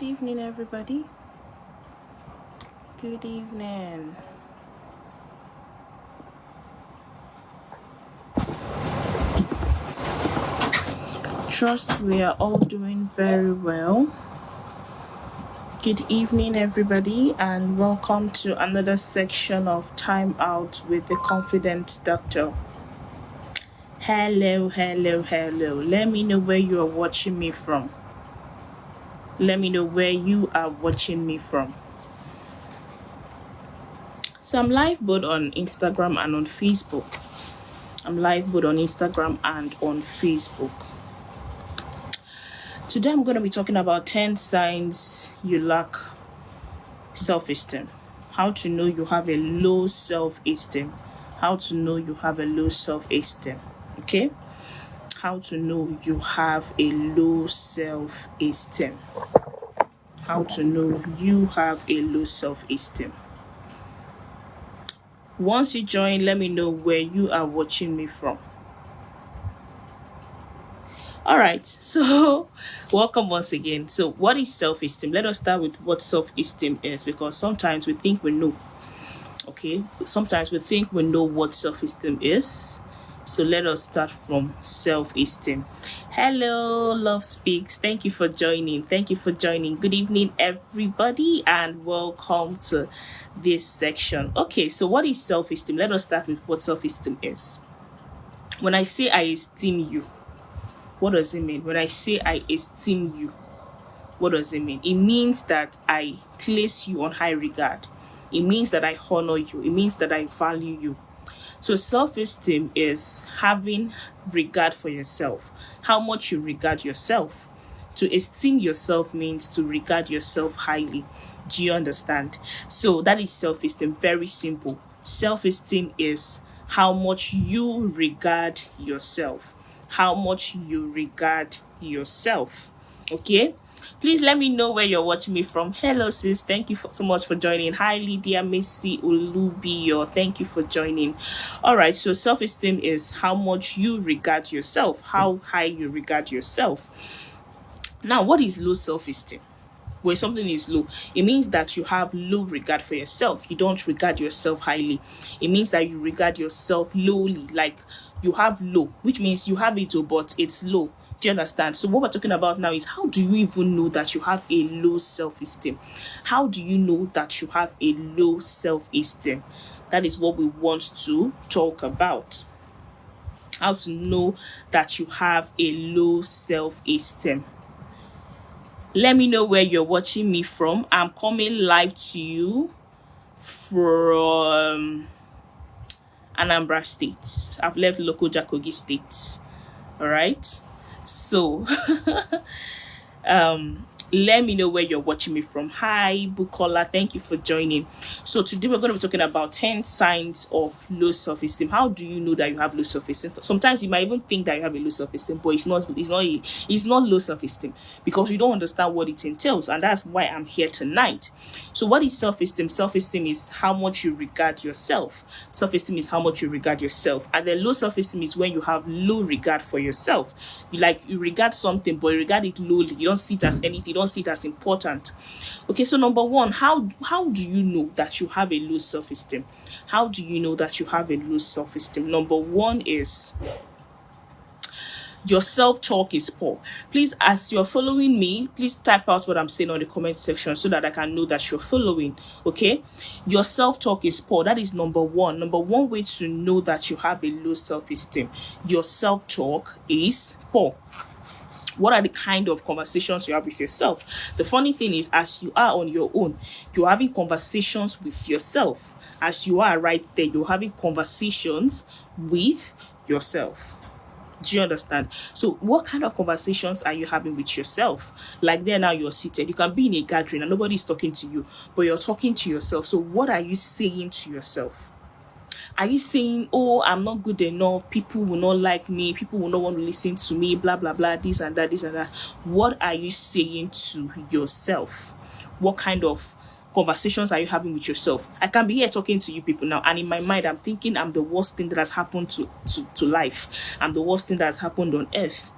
Good evening, everybody. Good evening. Trust we are all doing very well. Good evening, everybody, and welcome to another section of Time Out with the Confident Doctor. Hello. Let me know where you are watching me from. So I'm live both on Instagram and on Facebook. Today I'm going to be talking about 10 signs you lack self-esteem. How to know you have a low self-esteem. Okay? How to know you have a low self-esteem. Once you join, let me know where you are watching me from. All right, so welcome once again. So what is self-esteem? Let us start with what self-esteem is, because sometimes we think we know. Okay, sometimes we think we know what self-esteem is. So let us start from self-esteem. Hello, Love Speaks. Thank you for joining. Good evening, everybody, and welcome to this section. Okay, so what is self-esteem? Let us start with what self-esteem is. When I say I esteem you, what does it mean? When I say I esteem you, what does it mean? It means that I place you on high regard. It means that I honor you. It means that I value you. So self-esteem is having regard for yourself, how much you regard yourself. To esteem yourself means to regard yourself highly. Do you understand? So that is self-esteem. Very simple. Self-esteem is how much you regard yourself. Okay? Please let me know where you're watching me from. Hello, sis. Thank you so much for joining. Hi, Lydia Messi Olubiyo. Thank you for joining. All right. So self-esteem is how much you regard yourself, how high you regard yourself. Now, what is low self-esteem? Where something is low, it means that you have low regard for yourself. You don't regard yourself highly. It means that you regard yourself lowly, like you have low, which means you have it, but it's low. Do you understand? So what we're talking about now is, how do you even know that you have a low self-esteem? How do you know that you have a low self-esteem? That is what we want to talk about. How to know that you have a low self-esteem. Let me know where you're watching me from. I'm coming live to you from Anambra State. I've left local Jakogi State. All right. So, let me know where you're watching me from. Hi, Bukola. Thank you for joining. So today we're going to be talking about 10 signs of low self-esteem. How do you know that you have low self-esteem? Sometimes you might even think that you have a low self-esteem, but it's not low self-esteem, because you don't understand what it entails, and that's why I'm here tonight. So what is self-esteem? Self-esteem is how much you regard yourself. And then low self-esteem is when you have low regard for yourself. You regard something, but you regard it lowly. You don't see it as anything. You don't see it as important. Okay, so number one, how do you know that you have a low self-esteem? Number one is your self-talk is poor. Please, as you're following me, please type out what I'm saying on the comment section so that I can know that you're following. Okay, your self-talk is poor. That is number one way to know that you have a low self-esteem. Your self-talk is poor. What are the kind of conversations you have with yourself? The funny thing is, as you are on your own, you're having conversations with yourself. As you are right there, you're having conversations with yourself. Do you understand? So what kind of conversations are you having with yourself? Like there now, you're seated. You can be in a gathering and nobody's talking to you, but you're talking to yourself. So what are you saying to yourself? Are you saying, oh, I'm not good enough, people will not like me, people will not want to listen to me, blah, blah, blah, this and that. What are you saying to yourself? What kind of conversations are you having with yourself? I can be here talking to you people now, and in my mind, I'm thinking I'm the worst thing that has happened to life. I'm the worst thing that has happened on earth.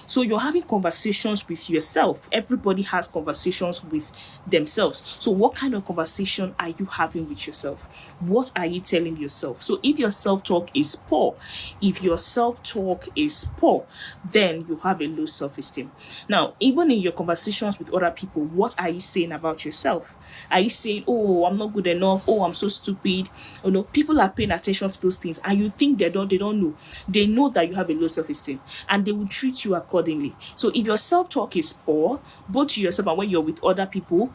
So you're having conversations with yourself. Everybody has conversations with themselves. So what kind of conversation are you having with yourself? What are you telling yourself? So if your self-talk is poor, then you have a low self-esteem. Now, even in your conversations with other people, what are you saying about yourself? Are you saying, oh, I'm not good enough? Oh, I'm so stupid? You know, people are paying attention to those things, and you think they don't know. They know that you have a low self-esteem, and they will treat you accordingly. So if your self-talk is poor, both to yourself and when you're with other people,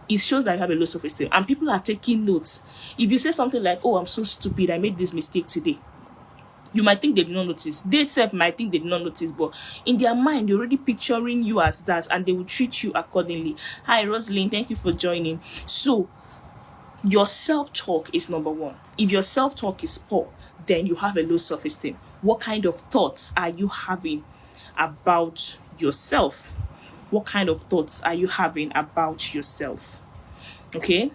it shows that you have a low self-esteem, and people are taking notes. If you say something like, oh, I'm so stupid, I made this mistake today, you might think they did not notice. They itself might think they did not notice, but in their mind, they're already picturing you as that, and they will treat you accordingly. Hi, Rosalind, thank you for joining. So, your self-talk is number one. If your self-talk is poor, then you have a low self-esteem. What kind of thoughts are you having about yourself? What kind of thoughts are you having about yourself? Okay?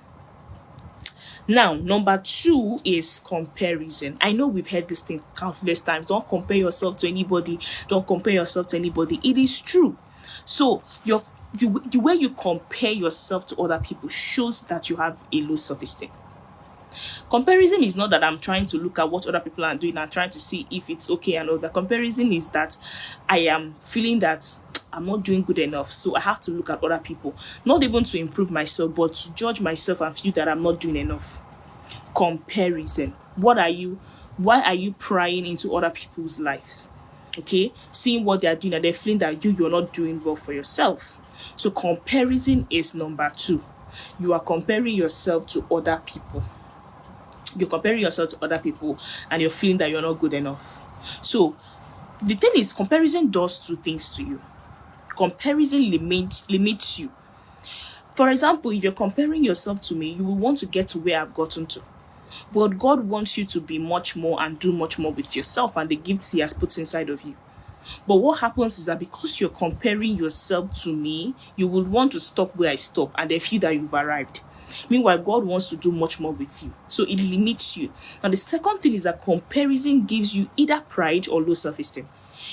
Now, number two is comparison. I know we've heard this thing countless times. Don't compare yourself to anybody. Don't compare yourself to anybody. It is true. So, the way you compare yourself to other people shows that you have a low self-esteem. Comparison is not that I'm trying to look at what other people are doing and trying to see if it's okay and all that. Comparison is that I am feeling that I'm not doing good enough, so I have to look at other people, not even to improve myself, but to judge myself and feel that I'm not doing enough. Comparison. Why are you prying into other people's lives? Okay, seeing what they're doing and they're feeling that you're not doing well for yourself. So comparison is number two. You are comparing yourself to other people. You're comparing yourself to other people and you're feeling that you're not good enough. So the thing is, comparison does two things to you. Comparison limits you. For example, if you're comparing yourself to me, you will want to get to where I've gotten to. But God wants you to be much more and do much more with yourself and the gifts He has put inside of you. But what happens is that because you're comparing yourself to me, you will want to stop where I stop and then feel that you've arrived. Meanwhile, God wants to do much more with you. So it limits you. Now, the second thing is that comparison gives you either pride or low self-esteem.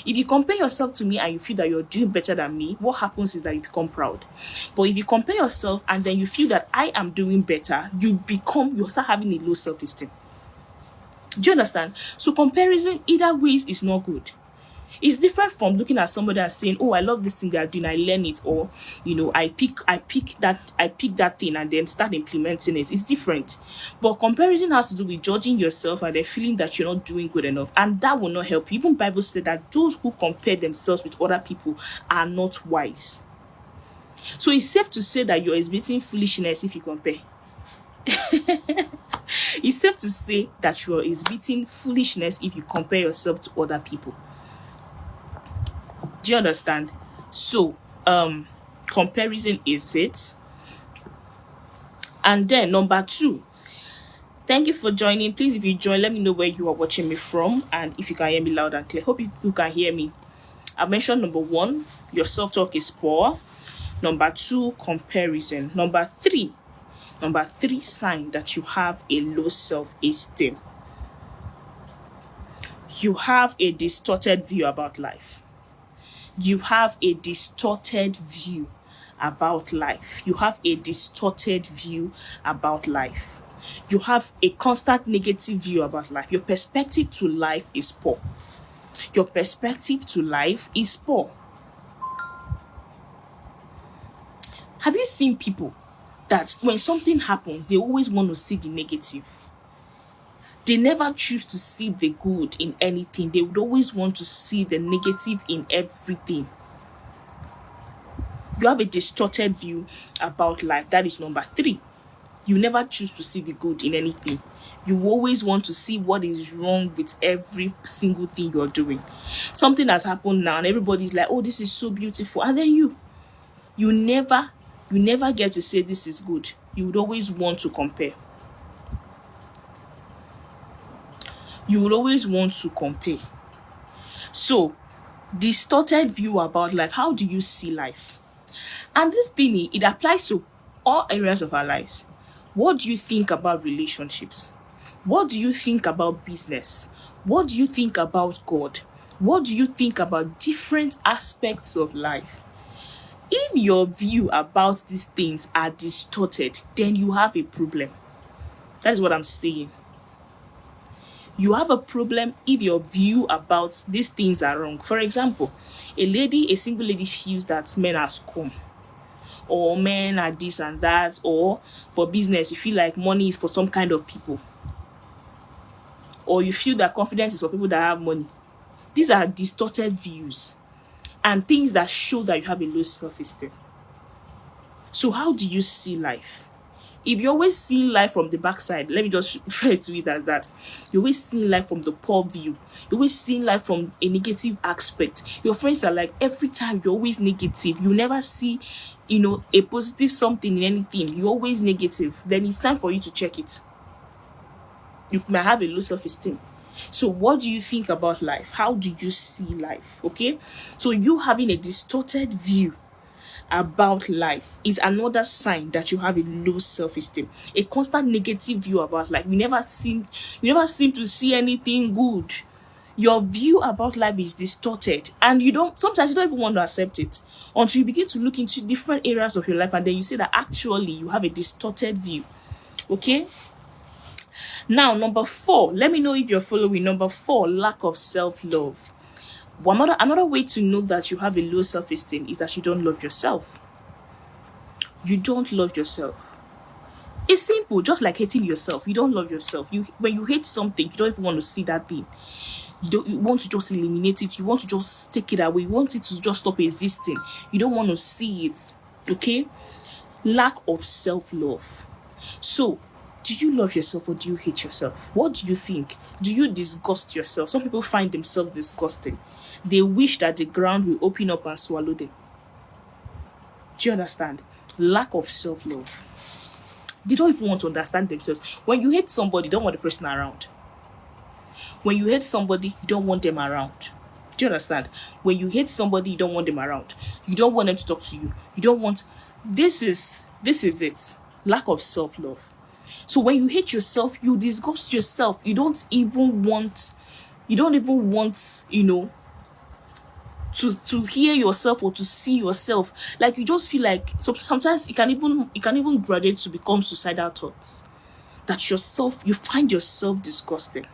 If you compare yourself to me and you feel that you're doing better than me, what happens is that you become proud. But if you compare yourself and then you feel that I am doing better, you start having a low self-esteem. Do you understand? So comparison either ways is not good. It's different from looking at somebody and saying, oh, I love this thing they are doing, I learn it, or I pick that thing and then start implementing it. It's different. But comparison has to do with judging yourself and then feeling that you're not doing good enough. And that will not help you. Even Bible said that those who compare themselves with other people are not wise. So it's safe to say that you're exhibiting foolishness if you compare. It's safe to say that you're exhibiting foolishness if you compare yourself to other people. Do you understand? So, comparison is it. And then number two, thank you for joining. Please, if you join, let me know where you are watching me from and if you can hear me loud and clear. Hope you can hear me. I mentioned number one, your self-talk is poor. Number two, comparison. Number three sign that you have a low self-esteem. You have a distorted view about life. You have a distorted view about life. You have a distorted view about life. You have a constant negative view about life. Your perspective to life is poor. Your perspective to life is poor. Have you seen people that when something happens, they always want to see the negative? They never choose to see the good in anything. They would always want to see the negative in everything. You have a distorted view about life. That is number three. You never choose to see the good in anything. You always want to see what is wrong with every single thing you're doing. Something has happened now and everybody's like, oh, this is so beautiful. And then you never get to say this is good. You would always want to compare. You will always want to compare. So, distorted view about life. How do you see life? And this thing, it applies to all areas of our lives. What do you think about relationships? What do you think about business? What do you think about God? What do you think about different aspects of life? If your view about these things are distorted, then you have a problem. That's what I'm saying. You have a problem if your view about these things are wrong. For example, a single lady feels that men are scum, or men are this and that, or for business, you feel like money is for some kind of people, or you feel that confidence is for people that have money. These are distorted views and things that show that you have a low self-esteem. So how do you see life? If you're always seeing life from the backside, let me just refer to it as that. You're always seeing life from the poor view. You're always seeing life from a negative aspect. Your friends are like, every time you're always negative. You never see, a positive something in anything. You're always negative. Then it's time for you to check it. You might have a low self-esteem. So what do you think about life? How do you see life? Okay? So you having a distorted view about life is another sign that you have a low self-esteem. A constant negative view about life. You never seem to see anything good. Your view about life is distorted, and sometimes you don't even want to accept it until you begin to look into different areas of your life, and then you see that actually you have a distorted view. Okay? Now, number 4, let me know if you're following. Number 4, lack of self-love. Another way to know that you have a low self-esteem is that you don't love yourself. You don't love yourself. It's simple, just like hating yourself. You don't love yourself. When you hate something, you don't even want to see that thing. You want to just eliminate it. You want to just take it away. You want it to just stop existing. You don't want to see it. Okay? Lack of self-love. So, do you love yourself or do you hate yourself? What do you think? Do you disgust yourself? Some people find themselves disgusting. They wish that the ground will open up and swallow them. Do you understand? Lack of self-love. They don't even want to understand themselves. When you hate somebody, you don't want the person around. When you hate somebody, you don't want them around. Do you understand? When you hate somebody, you don't want them around. You don't want them to talk to you. You don't want... This is it. Lack of self-love. So when you hate yourself, you disgust yourself. You don't even want, to hear yourself or to see yourself. Like, you just feel like, so sometimes it can even graduate to become suicidal thoughts. That you find yourself disgusting.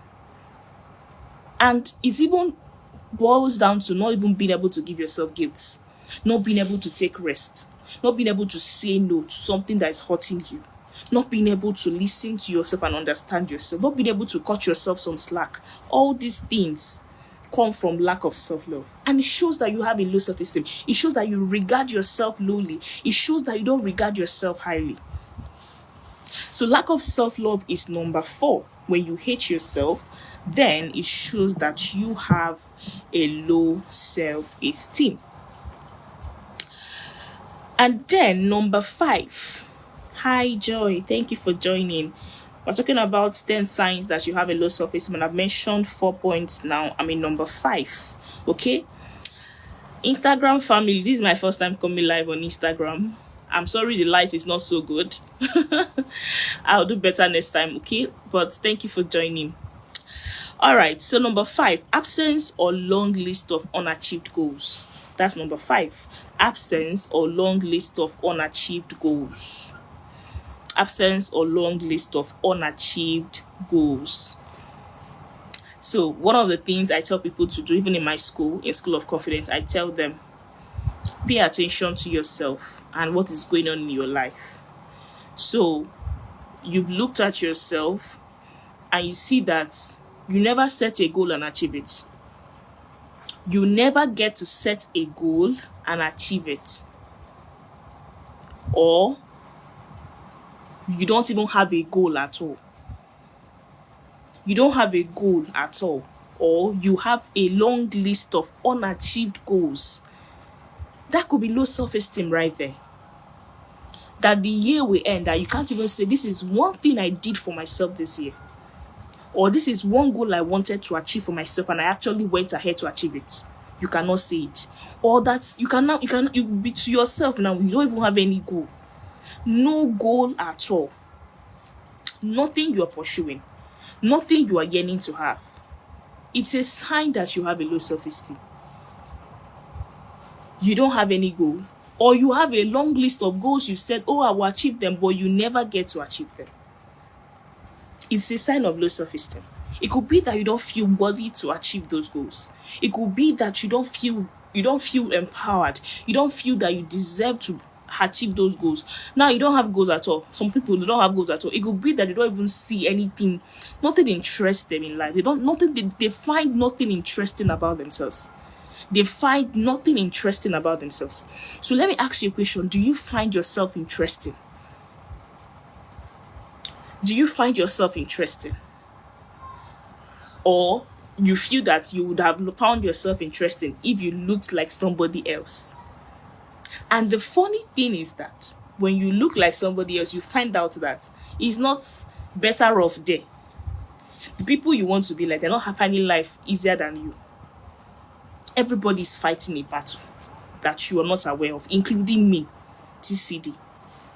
And it even boils down to not even being able to give yourself gifts. Not being able to take rest. Not being able to say no to something that is hurting you. Not being able to listen to yourself and understand yourself. Not being able to cut yourself some slack. All these things come from lack of self-love. And it shows that you have a low self-esteem. It shows that you regard yourself lowly. It shows that you don't regard yourself highly. So lack of self-love is number 4. When you hate yourself, then it shows that you have a low self-esteem. And then number 5. Hi Joy, thank you for joining. We're talking about 10 signs that you have a low self-esteem, and I've mentioned 4 points now. I'm in number 5. Okay? Instagram family, this is my first time coming live on Instagram. I'm sorry the light is not so good. I'll do better next time, okay? But thank you for joining. Alright, so number 5, absence or long list of unachieved goals. That's number 5. Absence or long list of unachieved goals. Absence or long list of unachieved goals. So one of the things I tell people to do, even in my school, in School of Confidence, I tell them, pay attention to yourself and what is going on in your life. So you've looked at yourself and you see that you never set a goal and achieve it. You never get to set a goal and achieve it. Or you don't even have a goal at all. You don't have a goal at all. Or you have a long list of unachieved goals. That could be low self-esteem right there. That the year will end, that you can't even say, this is one thing I did for myself this year. Or this is one goal I wanted to achieve for myself and I actually went ahead to achieve it. You cannot say it. Or that you be to yourself now, you don't even have any goal. No goal at all. Nothing you are pursuing. Nothing you are yearning to have. It's a sign that you have a low self-esteem. You don't have any goal, or you have a long list of goals you said, oh, I will achieve them, but you never get to achieve them. It's a sign of low self-esteem. It could be that you don't feel worthy to achieve those goals. It could be that you don't feel empowered. You don't feel that you deserve to achieve those goals. Now you don't have goals at all. Some people, they don't have goals at all. It could be that they don't even see anything, nothing interests them in life. They find nothing interesting about themselves. They find nothing interesting about themselves. So let me ask you a question. Do you find yourself interesting? Do you find yourself interesting? Or you feel that you would have found yourself interesting if you looked like somebody else? And the funny thing is that when you look like somebody else, you find out that it's not better off there. The people you want to be like, they're not finding life easier than you. Everybody's fighting a battle that you are not aware of, including me, TCD.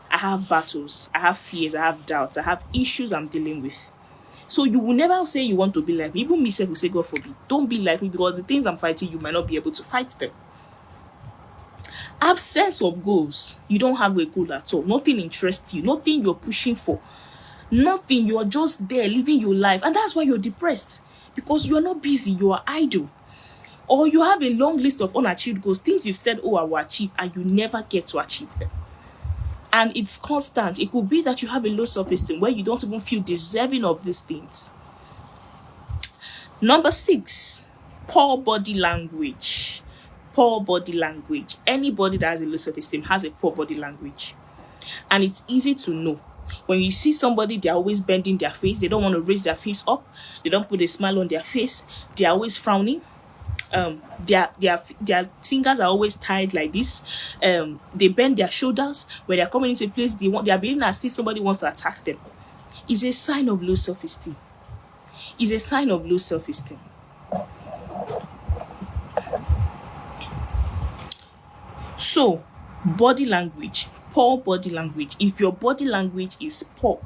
I have battles, I have fears, I have doubts, I have issues I'm dealing with. So you will never say you want to be like me. Even me will say, God forbid, don't be like me, because the things I'm fighting, you might not be able to fight them. Absence of goals. You don't have a goal at all. Nothing interests you. Nothing you're pushing for. Nothing. You're just there living your life. And that's why you're depressed. Because you're not busy. You are idle. Or you have a long list of unachieved goals. Things you've said, oh, I will achieve. And you never get to achieve them. And it's constant. It could be that you have a low self-esteem where you don't even feel deserving of these things. Number 6, poor body language. Poor body language. Anybody that has a low self-esteem has a poor body language. And it's easy to know. When you see somebody, they're always bending their face. They don't want to raise their face up. They don't put a smile on their face. They're always frowning. Their fingers are always tied like this. They bend their shoulders. When they're coming into a place, they are behaving as if somebody wants to attack them. It's a sign of low self-esteem. It's a sign of low self-esteem. So, body language, poor body language. If your body language is poor,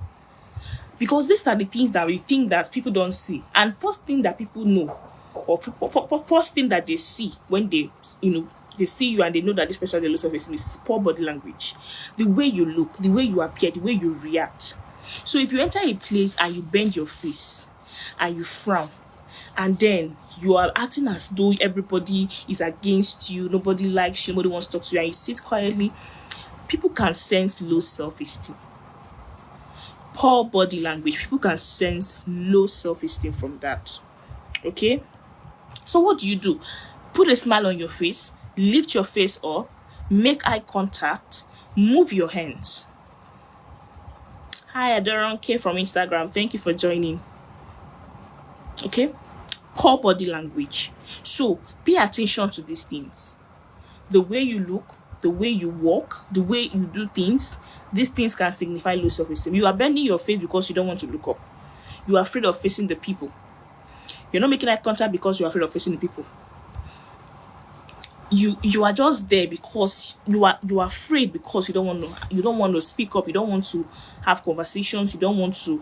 because these are the things that we think that people don't see. And first thing that people know, or first thing that they see when they see you and they know that this person has a low self-esteem is poor body language. The way you look, the way you appear, the way you react. So if you enter a place and you bend your face and you frown, and then you are acting as though everybody is against you, nobody likes you, nobody wants to talk to you, and you sit quietly, people can sense low self-esteem. Poor body language, people can sense low self-esteem from that. Okay? So what do? Put a smile on your face, lift your face up, make eye contact, move your hands. Hi, Adoran K from Instagram. Thank you for joining. Okay? Poor body language. So pay attention to these things. The way you look, the way you walk, the way you do things, these things can signify low self-esteem. You are bending your face because you don't want to look up. You are afraid of facing the people. You're not making eye contact because you're afraid of facing the people. You are just there because you are afraid, because you don't want to speak up, you don't want to have conversations, you don't want to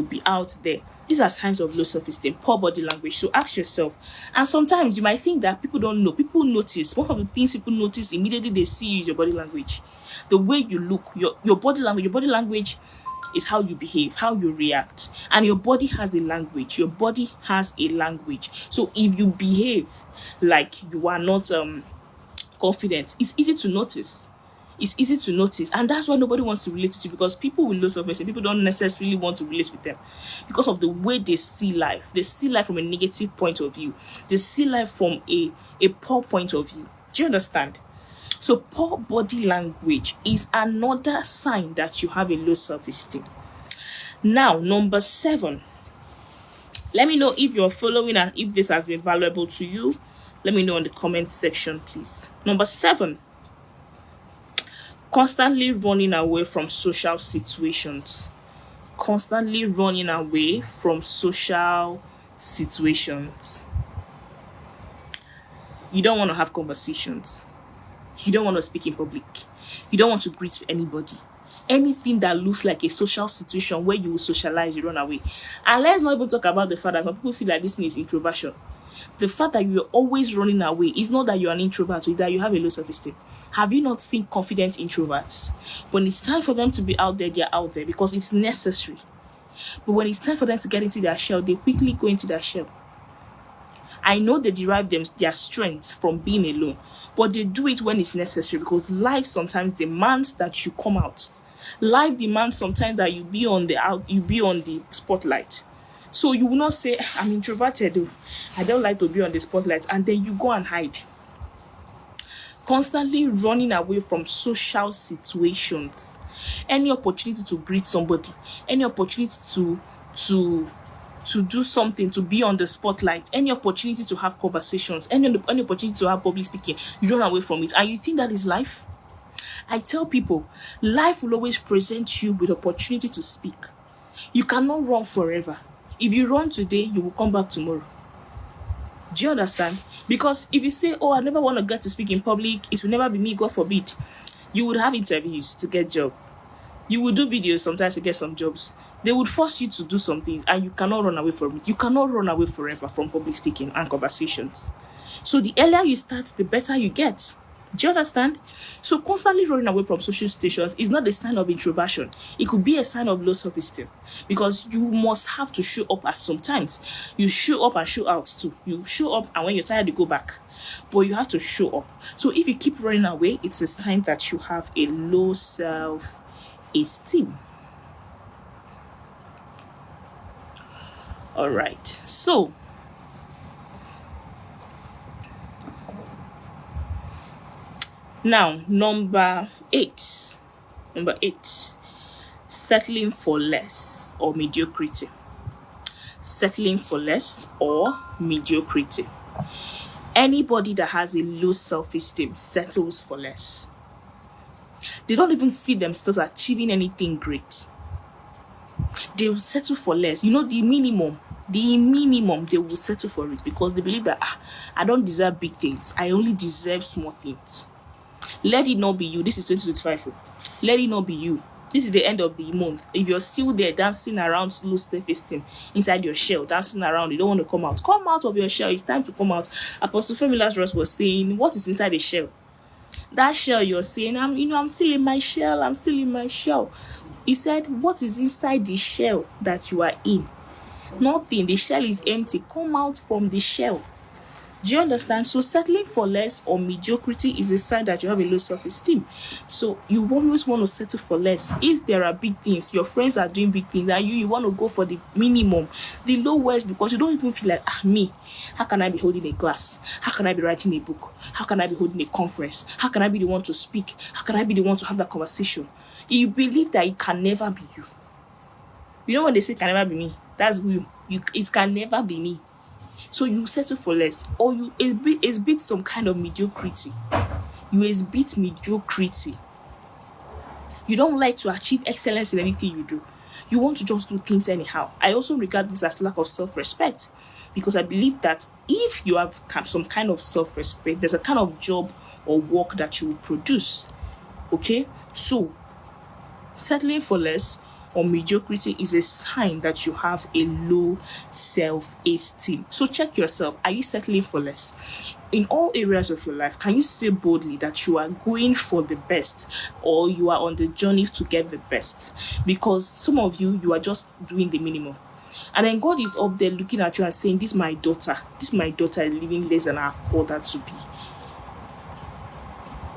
be out there. These are signs of low self-esteem, poor body language. So ask yourself. And sometimes you might think that people don't know. People notice. One of the things people notice immediately they see you is your body language. The way you look, your body language. Your body language is how you behave, how you react. And your body has a language. Your body has a language. So if you behave like you are not confident, it's easy to notice. It's easy to notice. And that's why nobody wants to relate to you, because people with low self-esteem, people don't necessarily want to relate with them because of the way they see life. They see life from a negative point of view. They see life from a poor point of view. Do you understand? So poor body language is another sign that you have a low self-esteem. Now, number 7. Let me know if you're following and if this has been valuable to you. Let me know in the comment section, please. Number 7. Constantly running away from social situations. Constantly running away from social situations. You don't want to have conversations. You don't want to speak in public. You don't want to greet anybody. Anything that looks like a social situation where you will socialize, you run away. And let's not even talk about the fact that some people feel like this thing is introversion. The fact that you're always running away is not that you're an introvert, it's that you have a low self-esteem. Have you not seen confident introverts? When it's time for them to be out there, they're out there because it's necessary. But when it's time for them to get into their shell, they quickly go into their shell. I know they derive their strength from being alone, but they do it when it's necessary because life sometimes demands that you come out. Life demands sometimes that you be on the spotlight. So you will not say, I'm introverted, though. I don't like to be on the spotlight, and then you go and hide. Constantly running away from social situations. Any opportunity to greet somebody, any opportunity to do something, to be on the spotlight, any opportunity to have conversations, any opportunity to have public speaking, you run away from it. And you think that is life? I tell people, life will always present you with opportunity to speak. You cannot run forever. If you run today, you will come back tomorrow. Do you understand? Because if you say, oh, I never want to get to speak in public, it will never be me, God forbid. You would have interviews to get job. You will do videos sometimes to get some jobs. They would force you to do some things and you cannot run away from it. You cannot run away forever from public speaking and conversations. So the earlier you start, the better you get. Do you understand? So constantly running away from social situations is not a sign of introversion. It could be a sign of low self-esteem because you must have to show up at some times. You show up and show out too. You show up and when you're tired, you go back. But you have to show up. So if you keep running away, it's a sign that you have a low self-esteem. All right. So now, number eight, settling for less or mediocrity. Settling for less or mediocrity. Anybody that has a low self-esteem settles for less. They don't even see themselves achieving anything great. They will settle for less. You know, the minimum, they will settle for it because they believe that I don't deserve big things. I only deserve small things. Let it not be you. This is 2025. Let it not be you. This is the end of the month. If you're still there dancing around low self-esteem inside your shell, dancing around, you don't want to come out. Come out of your shell. It's time to come out. Apostle Femi Lazarus was saying, what is inside the shell? That shell you're saying, I'm still in my shell. I'm still in my shell. He said, what is inside the shell that you are in? Nothing. The shell is empty. Come out from the shell. Do you understand? So settling for less or mediocrity is a sign that you have a low self-esteem. So you always want to settle for less. If there are big things, your friends are doing big things, and you want to go for the minimum, the lowest, because you don't even feel like, me, how can I be holding a class? How can I be writing a book? How can I be holding a conference? How can I be the one to speak? How can I be the one to have that conversation? You believe that it can never be you. You know when they say it can never be me, that's you. It can never be me. So you settle for less, or you exhibit some kind of mediocrity. You exhibit mediocrity. You don't like to achieve excellence in anything you do. You want to just do things anyhow. I also regard this as lack of self-respect, because I believe that if you have some kind of self-respect, there's a kind of job or work that you will produce. Okay? So, settling for less or mediocrity is a sign that you have a low self-esteem. So check yourself. Are you settling for less? In all areas of your life, can you say boldly that you are going for the best, or you are on the journey to get the best? Because some of you are just doing the minimum. And then God is up there looking at you and saying, this is my daughter is living less than I have called her to be.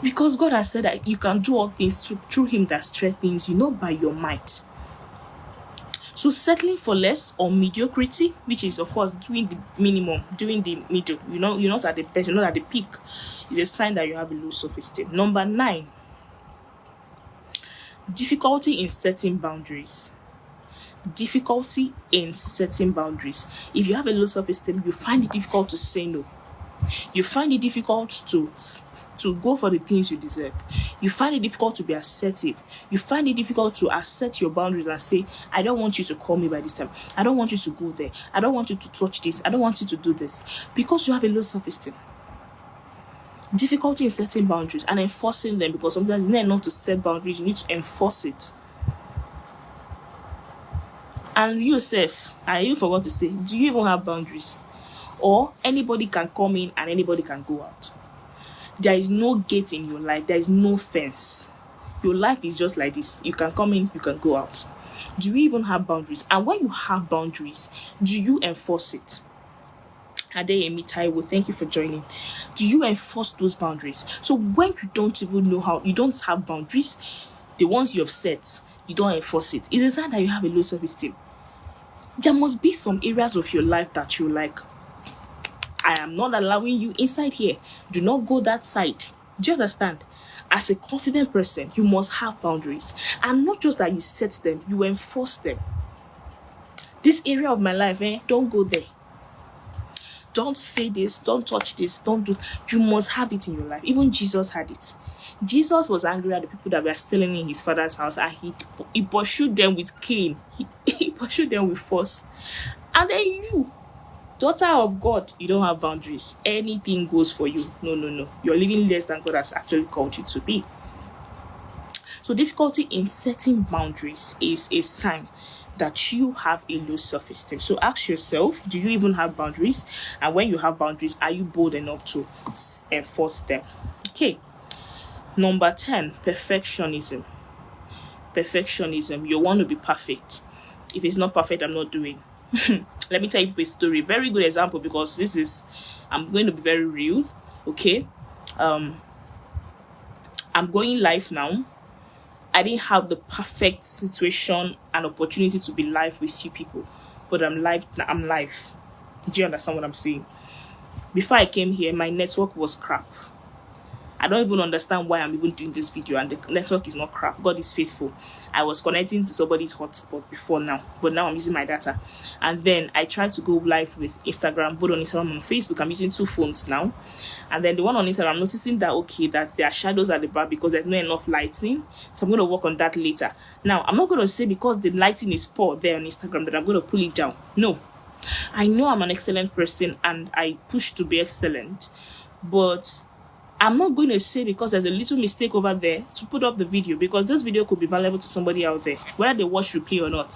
Because God has said that you can do all things through him that strengthens you, not by your might. So settling for less or mediocrity, which is of course doing the minimum, doing the middle, you're not at the best, you're not at the peak, is a sign that you have a low self-esteem. Number 9, difficulty in setting boundaries. Difficulty in setting boundaries. If you have a low self-esteem, you find it difficult to say no. You find it difficult to go for the things you deserve. You find it difficult to be assertive. You find it difficult to assert your boundaries and say, I don't want you to call me by this time. I don't want you to go there. I don't want you to touch this. I don't want you to do this. Because you have a low self-esteem. Difficulty in setting boundaries and enforcing them, because sometimes it's not enough to set boundaries. You need to enforce it. And you self, I even forgot to say, do you even have boundaries? Or anybody can come in and anybody can go out. There is no gate in your life. There is no fence. Your life is just like this. You can come in, you can go out. Do you even have boundaries? And when you have boundaries, do you enforce it? Adeyemi Taiwo, thank you for joining. Do you enforce those boundaries? So when you don't even know how, you don't have boundaries, the ones you have set, you don't enforce it. It's a sign that you have a low self-esteem. There must be some areas of your life that you like. I am not allowing you inside here. Do not go that side. Do you understand? As a confident person, you must have boundaries. And not just that you set them, you enforce them. This area of my life, don't go there. Don't say this, don't touch this, don't do. You must have it in your life. Even Jesus had it. Jesus was angry at the people that were stealing in his father's house, and he pursued them with cane. He pursued them with force. And then you, daughter of God, you don't have boundaries. Anything goes for you. No. You're living less than God has actually called you to be. So difficulty in setting boundaries is a sign that you have a low self-esteem. So ask yourself, do you even have boundaries? And when you have boundaries, are you bold enough to enforce them? Okay. Number 10, perfectionism. Perfectionism. You want to be perfect. If it's not perfect, I'm not doing. Let me tell you a story. Very good example, because I'm going to be very real. Okay. I'm going live now. I didn't have the perfect situation and opportunity to be live with you people, but I'm live. Do you understand what I'm saying? Before I came here, my network was crap. I don't even understand why I'm even doing this video, and the network is not crap. God is faithful. I was connecting to somebody's hotspot before now, but now I'm using my data. And then I tried to go live with Instagram, both on Instagram and Facebook. I'm using 2 phones now. And then the one on Instagram, I'm noticing that, okay, that there are shadows at the back because there's not enough lighting. So I'm going to work on that later. Now, I'm not going to say because the lighting is poor there on Instagram that I'm going to pull it down. No. I know I'm an excellent person and I push to be excellent. But I'm not going to say because there's a little mistake over there to put up the video, because this video could be valuable to somebody out there, whether they watch replay or not.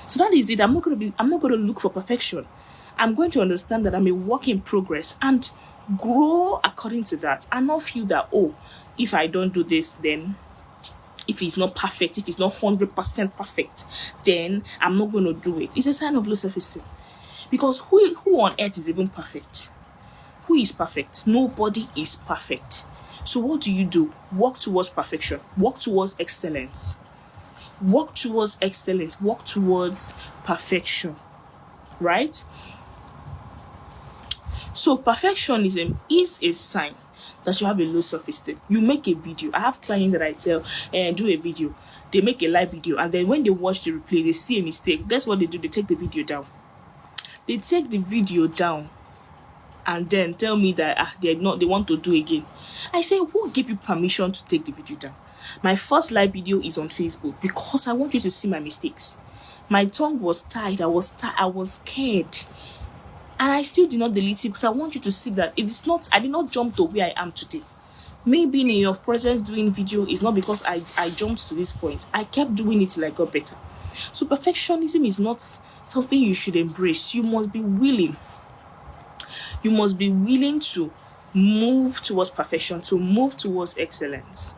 So that is it. I'm not going to look for perfection. I'm going to understand that I'm a work in progress and grow according to that, and not feel that, oh, if I don't do this, then if it's not perfect, if it's not 100% perfect, then I'm not going to do it. It's a sign of low self-esteem. Because who on earth is even perfect? Who is perfect? Nobody is perfect. So what do? Work towards perfection. Work towards excellence. Work towards excellence. Work towards perfection. Right? So perfectionism is a sign that you have a low self-esteem. You make a video. I have clients that I tell, do a video. They make a live video, and then when they watch the replay, they see a mistake. Guess what they do? They take the video down. They take the video down and then tell me that they want to do again. I say, who gave you permission to take the video down? My first live video is on Facebook because I want you to see my mistakes. My tongue was tied. I was scared. And I still did not delete it because I want you to see that I did not jump to where I am today. Me being in your presence doing video is not because I jumped to this point. I kept doing it till I got better. So perfectionism is not something you should embrace. You must be willing. You must be willing to move towards perfection, to move towards excellence.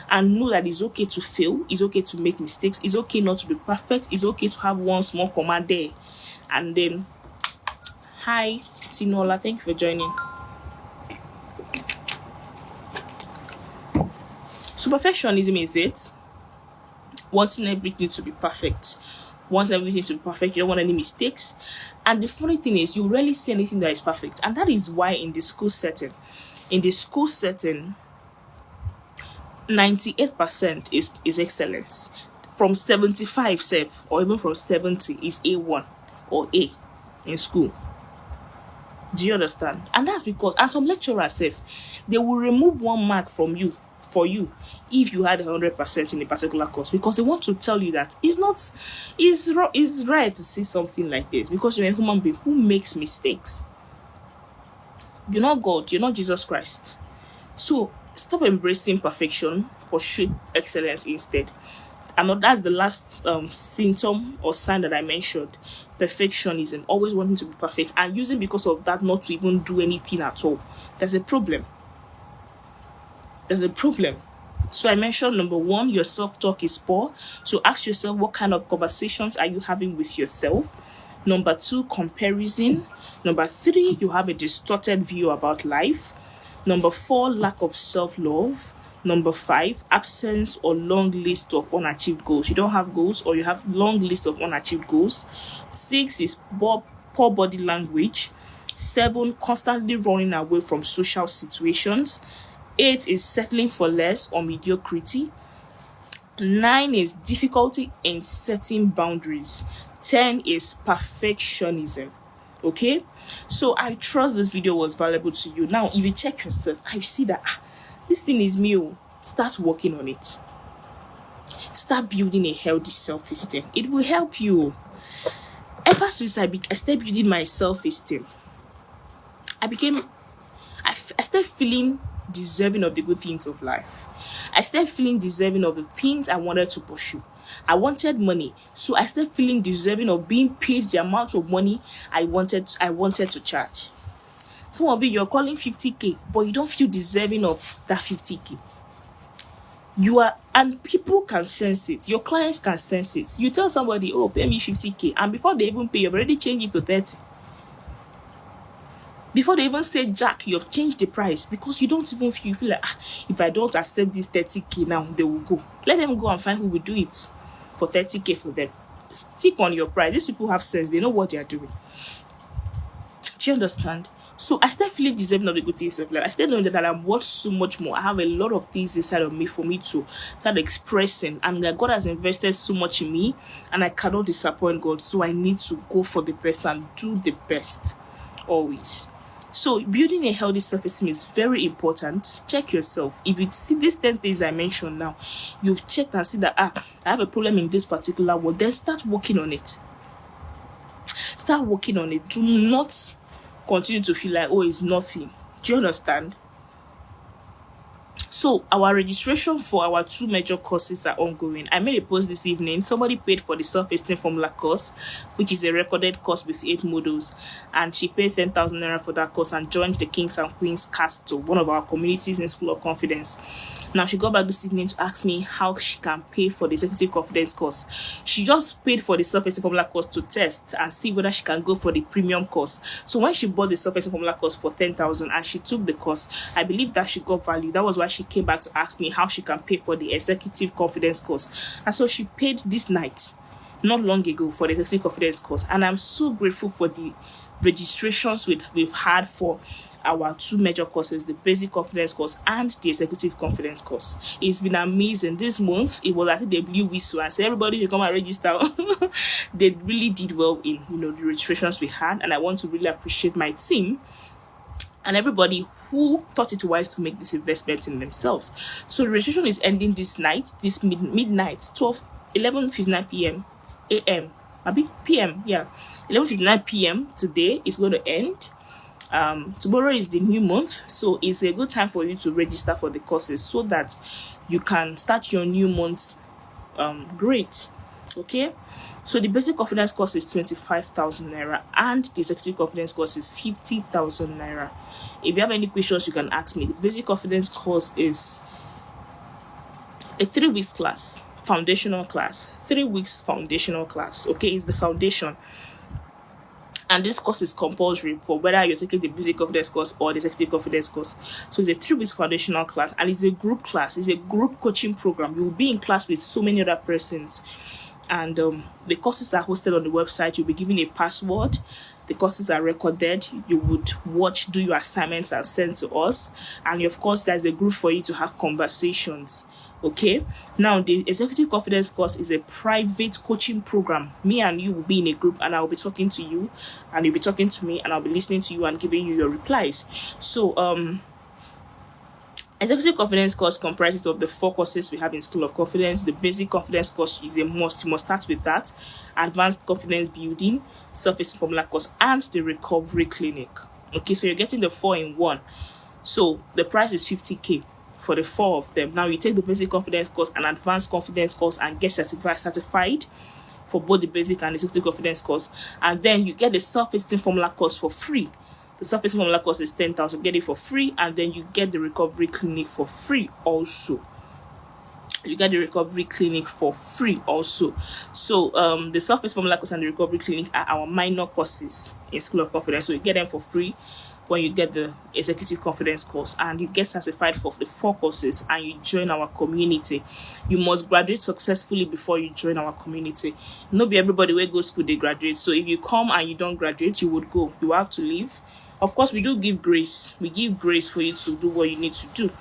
And know that it's okay to fail, it's okay to make mistakes, it's okay not to be perfect, it's okay to have one small comma there. And then, hi, Tinola, thank you for joining. So perfectionism is it. Wanting everything to be perfect. Want everything to be perfect. You don't want any mistakes. And the funny thing is, you rarely see anything that is perfect. And that is why in the school setting, 98% is excellence. From 75 self, or even from 70 is A1 or A in school. Do you understand? And that's because, and some lecturers they will remove 1 mark from you for you if you had 100% in a particular course, because they want to tell you that it's right to see something like this, because you're a human being who makes mistakes. You're not God, you're not Jesus Christ. So stop embracing perfection, pursue excellence instead. And that's the last symptom or sign that I mentioned. Perfectionism, always wanting to be perfect and using because of that not to even do anything at all. There's a problem. There's a problem. So I mentioned number one, your self-talk is poor. So ask yourself, what kind of conversations are you having with yourself? Number two, comparison. Number three, you have a distorted view about life. Number four, lack of self-love. Number five, absence or long list of unachieved goals. You don't have goals or you have long list of unachieved goals. Six is poor body language. Seven, constantly running away from social situations. 8 is settling for less or mediocrity. 9 is difficulty in setting boundaries. 10 is perfectionism. Okay, so I trust this video was valuable to you. Now, if you check yourself, I see that this thing is me. Start working on it. Start building a healthy self-esteem. It will help you. Ever since I started building my self-esteem, I started feeling deserving of the good things of life. I started feeling deserving of the things I wanted to pursue. I wanted money, so I started feeling deserving of being paid the amount of money I wanted to charge. Some of you're calling 50k, but you don't feel deserving of that 50k. You are, and people can sense it. Your clients can sense it. You tell somebody, oh, pay me 50k, and before they even pay, you've already changed it to 30. Before they even say Jack, you have changed the price because you don't even feel like, if I don't accept this 30k now, they will go. Let them go and find who will do it for 30k for them. Stick on your price. These people have sense. They know what they are doing. Do you understand? So I started feeling deserving of the good things of life. I started knowing that I'm worth so much more. I have a lot of things inside of me for me to start expressing. And that God has invested so much in me. And I cannot disappoint God. So I need to go for the best and do the best. Always. So building a healthy self-esteem is very important. Check yourself. If you see these 10 things I mentioned now, you've checked and see that I have a problem in this particular one, then start working on it. Start working on it. Do not continue to feel like, oh, it's nothing. Do you understand? So our registration for our 2 major courses are ongoing. I made a post this evening. Somebody paid for the self-esteem formula course, which is a recorded course with 8 modules, and she paid 10,000 naira for that course and joined the Kings and Queens cast to one of our communities in School of Confidence. Now she got back this evening to ask me how she can pay for the executive confidence course. She just paid for the self-esteem formula course to test and see whether she can go for the premium course. So when she bought the self-esteem formula course for 10,000 and she took the course, I believe that she got value. That was why she came back to ask me how she can pay for the executive confidence course. And so she paid this night, not long ago, for the executive confidence course. And I'm so grateful for the registrations we've had for our 2 major courses, the basic confidence course and the executive confidence course. It's been amazing. This month it was, I think, they blew whistle and said everybody should come and register. They really did well in the registrations we had, and I want to really appreciate my team and everybody who thought it wise to make this investment in themselves. So the registration is ending this night, this midnight, 11:59 p.m. a.m. p.m. Yeah, 11:59 p.m. today is going to end. Tomorrow is the new month, so it's a good time for you to register for the courses so that you can start your new month great. Okay, so the basic confidence course is 25,000 naira and the executive confidence course is 50,000 naira. If you have any questions, you can ask me. The basic confidence course is a 3 weeks class, foundational class. 3 weeks foundational class. Okay, it's the foundation. And this course is compulsory for whether you're taking the basic confidence course or the executive confidence course. So it's a 3 weeks foundational class, and it's a group class. It's a group coaching program. You'll be in class with so many other persons. And the courses are hosted on the website. You'll be given a password. The courses are recorded. You would watch, do your assignments and send to us. And of course, there's a group for you to have conversations. Okay, now the executive confidence course is a private coaching program. Me and you will be in a group, and I'll be talking to you, and you'll be talking to me, and I'll be listening to you and giving you your replies. So executive confidence course comprises of the 4 courses we have in School of Confidence. The basic confidence course is a must. You must start with that. Advanced confidence building, self-esteem formula course, and the recovery clinic. Okay, so you're getting the 4 in 1. So the price is 50k for the 4 of them. Now you take the basic confidence course and advanced confidence course and get certified for both the basic and executive confidence course, and then you get the self-esteem formula course for free. The self-esteem formula course is 10,000. Get it for free, and then you get the recovery clinic for free also. You get the recovery clinic for free also. So the self-esteem formula course and the recovery clinic are our minor courses in School of Confidence. So you get them for free when you get the executive confidence course, and you get certified for the 4 courses, and you join our community. You must graduate successfully before you join our community. Not be everybody where go school they graduate. So if you come and you don't graduate, you would go. You have to leave. Of course, we do give grace. We give grace for you to do what you need to do.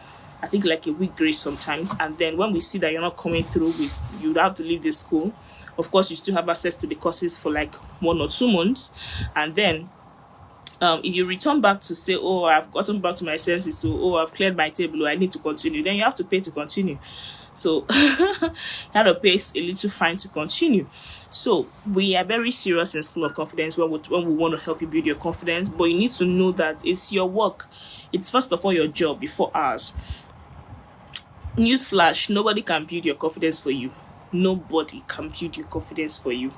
I think like a week grace sometimes. And then when we see that you're not coming through, you have to leave the school. Of course, you still have access to the courses for like 1 or 2 months, and then if you return back to say, oh, I've gotten back to my senses, so, oh, I've cleared my table, I need to continue, then you have to pay to continue. So you have to pay a little fine to continue. So we are very serious in School of Confidence when we want to help you build your confidence, but you need to know that it's your work. It's first of all your job before ours. Newsflash, nobody can build your confidence for you. Nobody can build your confidence for you.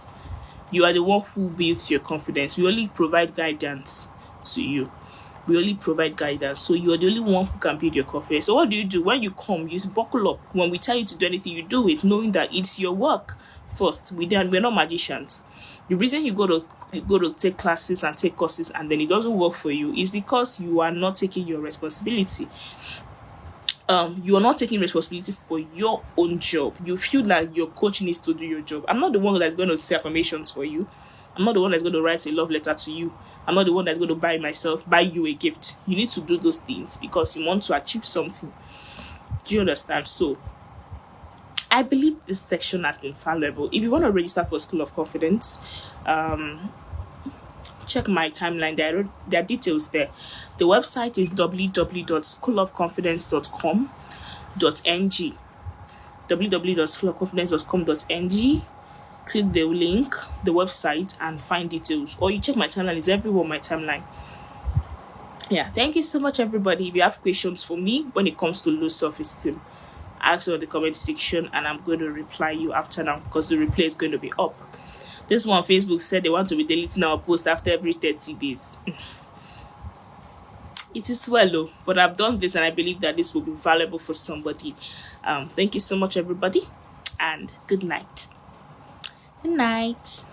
You are the one who builds your confidence. We only provide guidance to you. We only provide guidance. So you are the only one who can build your confidence. So what do? When you come, you buckle up. When we tell you to do anything, you do it, knowing that it's your work first. We're not magicians. The reason you go to take classes and take courses and then it doesn't work for you is because you are not taking your responsibility. You are not taking responsibility for your own job. You feel like your coach needs to do your job. I'm not the one that's going to say affirmations for you. I'm not the one that's going to write a love letter to you. I'm not the one that's going to buy you a gift. You need to do those things because you want to achieve something. Do you understand? So I believe this section has been valuable. If you want to register for School of Confidence, check my timeline. There are details there. The website is www.schoolofconfidence.com.ng. www.schoolofconfidence.com.ng. Click the link, the website, and find details. Or you check my channel, it's everywhere on my timeline. Yeah, thank you so much, everybody. If you have questions for me when it comes to low self-esteem, ask in the comment section, and I'm going to reply you after now because the replay is going to be up. This one, Facebook said they want to be deleting our post after every 30 days. It is well, though, but I've done this and I believe that this will be valuable for somebody. Thank you so much, everybody, and good night. Good night.